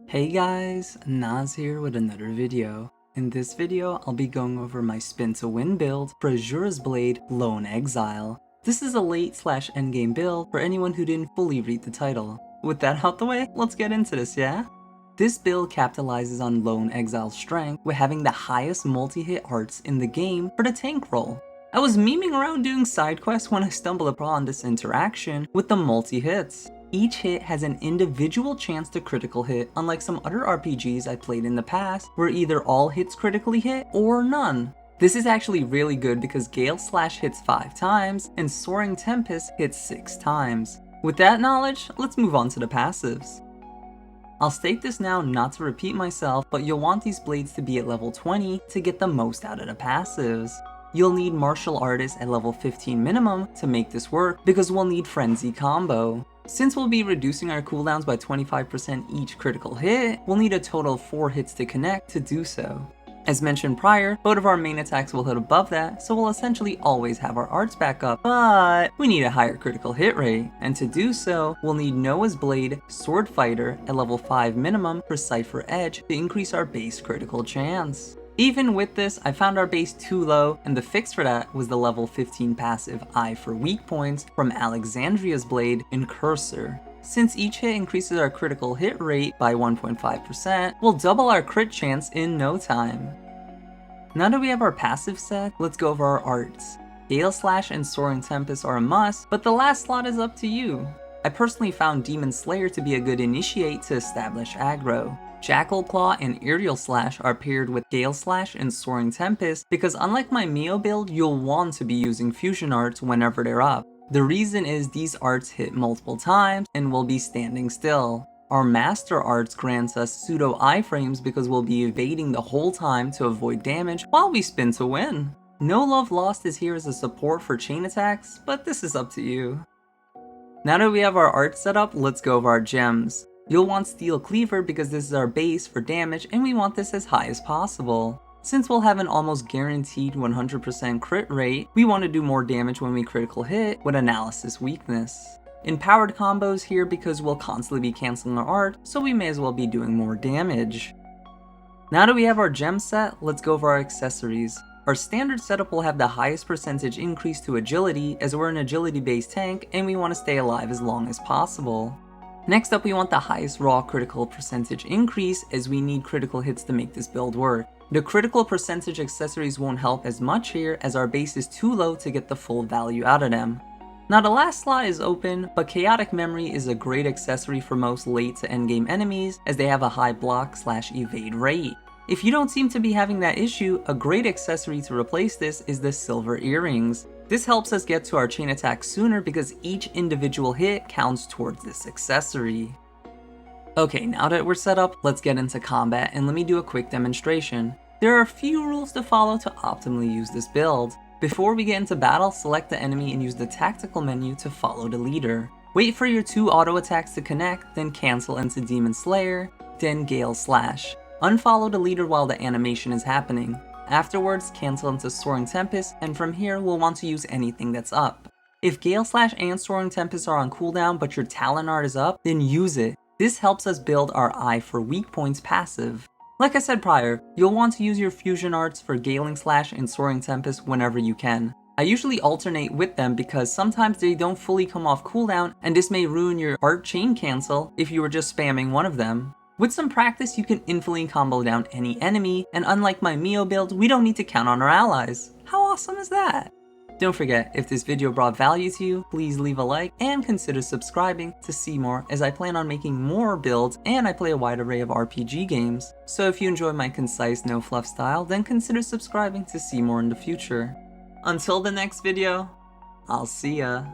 Hey guys, Naz here with another video. In this video, I'll be going over my spin to win build for Xenoblade Blade Lone Exile. This is a late/endgame build for anyone who didn't fully read the title. With that out the way, let's get into this, yeah? This build capitalizes on Lone Exile's strength with having the highest multi-hit arts in the game for the tank role. I was memeing around doing side quests when I stumbled upon this interaction with the multi-hits. Each hit has an individual chance to critical hit, unlike some other RPGs I played in the past, where either all hits critically hit or none. This is actually really good because Gale Slash hits 5 times, and Soaring Tempest hits 6 times. With that knowledge, let's move on to the passives. I'll state this now not to repeat myself, but you'll want these blades to be at level 20 to get the most out of the passives. You'll need Martial Artist at level 15 minimum to make this work because we'll need Frenzy combo. Since we'll be reducing our cooldowns by 25% each critical hit, we'll need a total of 4 hits to connect to do so. As mentioned prior, both of our main attacks will hit above that, so we'll essentially always have our arts back up, but we need a higher critical hit rate, and to do so, we'll need Noah's Blade, Sword Fighter at level 5 minimum for Cypher Edge to increase our base critical chance. Even with this, I found our base too low, and the fix for that was the level 15 passive Eye for Weak Points from Alexandria's Blade in Cursor. Since each hit increases our critical hit rate by 1.5%, we'll double our crit chance in no time. Now that we have our passive set, let's go over our arts. Gale Slash and Soaring Tempest are a must, but the last slot is up to you. I personally found Demon Slayer to be a good initiate to establish aggro. Jackal Claw and Aerial Slash are paired with Gale Slash and Soaring Tempest because unlike my Mio build, you'll want to be using fusion arts whenever they're up. The reason is these arts hit multiple times and will be standing still. Our Master Arts grants us pseudo iframes because we'll be evading the whole time to avoid damage while we spin to win. No Love Lost is here as a support for chain attacks, but this is up to you. Now that we have our art set up, let's go over our gems. You'll want Steel Cleaver because this is our base for damage and we want this as high as possible. Since we'll have an almost guaranteed 100% crit rate, we want to do more damage when we critical hit with Analysis Weakness. Empowered combos here because we'll constantly be cancelling our art, so we may as well be doing more damage. Now that we have our gem set, let's go over our accessories. Our standard setup will have the highest percentage increase to agility as we're an agility based tank and we want to stay alive as long as possible. Next up, we want the highest raw critical percentage increase as we need critical hits to make this build work. The critical percentage accessories won't help as much here as our base is too low to get the full value out of them. Now the last slot is open, but Chaotic Memory is a great accessory for most late to endgame enemies as they have a high block/evade rate. If you don't seem to be having that issue, a great accessory to replace this is the Silver Earrings. This helps us get to our chain attack sooner because each individual hit counts towards this accessory. Okay, now that we're set up, let's get into combat and let me do a quick demonstration. There are a few rules to follow to optimally use this build. Before we get into battle, select the enemy and use the tactical menu to follow the leader. Wait for your 2 auto attacks to connect, then cancel into Demon Slayer, then Gale Slash. Unfollow the leader while the animation is happening. Afterwards, cancel into Soaring Tempest, and from here we'll want to use anything that's up. If Gale Slash and Soaring Tempest are on cooldown but your Talon Art is up, then use it. This helps us build our Eye for Weak Points passive. Like I said prior, you'll want to use your fusion arts for Galing Slash and Soaring Tempest whenever you can. I usually alternate with them because sometimes they don't fully come off cooldown and this may ruin your art chain cancel if you were just spamming one of them. With some practice, you can infinitely combo down any enemy, and unlike my Mio build, we don't need to count on our allies. How awesome is that? Don't forget, if this video brought value to you, please leave a like and consider subscribing to see more as I plan on making more builds and I play a wide array of RPG games. So if you enjoy my concise, no fluff style, then consider subscribing to see more in the future. Until the next video, I'll see ya.